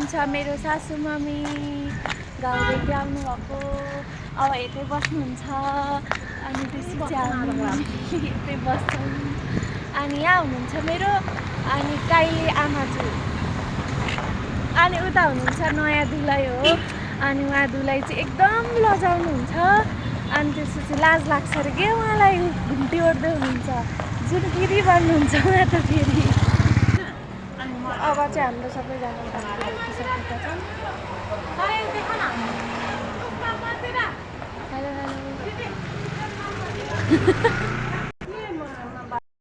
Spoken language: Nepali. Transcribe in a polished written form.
हुनुहुन्छ मेरो सासू मम्मी गाउँदेखि आउनुभएको अब यतै बस्नुहुन्छ अनि त्यसपछि हामी यतै बस्छौँ अनि यहाँ हुनुहुन्छ मेरो अनि काइली आमाजु अनि उता हुनुहुन्छ नयाँ दुलै हो अनि उहाँ दुलै चाहिँ एकदम लजाउनुहुन्छ अनि त्यसपछि लाज लाग्छ अरे के उहाँलाई घुम्टी ओर्दै हुनुहुन्छ जुन गिरी बन्नुहुन्छ उहाँ त फेरि अब चाहिँ हाम्रो सबैजना देखिसकेका छन् हेलो हेलो